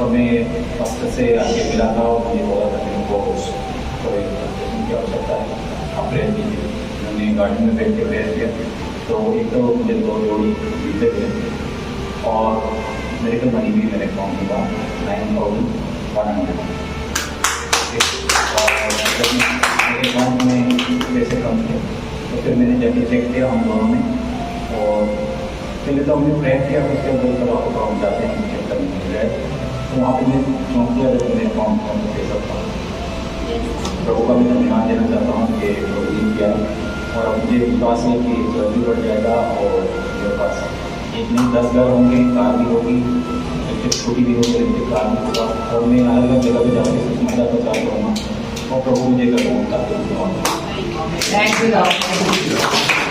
वास्तव में डॉक्टर से आके मिला था और मुझे बोला था कि उनको थोड़े की आवश्यकता है। अप्रैल में उन्होंने गार्डन में बैठ के प्रेयर किया, तो एक तो मुझे 2 जोड़ी जूते थे और मेरे को मनी भी मेरे अकाउंट में था 9,100। और जब मेरे अकाउंट में पैसे कम थे तो फिर मैंने जब चेक किया हम दोनों ने, और पहले तो हमने प्रेयर किया, उसके बाद कल आपको अकाउंट जाते हैं चेक करने के लिए, तो वहाँ पर मैं चौंक किया जब मेरे अकाउंट में पैसा था। प्रभु का मैं धन्यवाद देना चाहता हूँ कि प्रभु किया, और अब मुझे विश्वास है कि जल्दी बढ़ जाएगा और मेरे पास एक नहीं 10 घर होंगे, कार भी होगी, इलेक्ट्रिक स्कूटी भी होगी, इलेक्ट्रिक कार भी होगा, और मैं अलग अलग जगह पर जाकर सुविधा प्रचार करूँगा और प्रभु मुझे करूँगा। Thank you, Lord.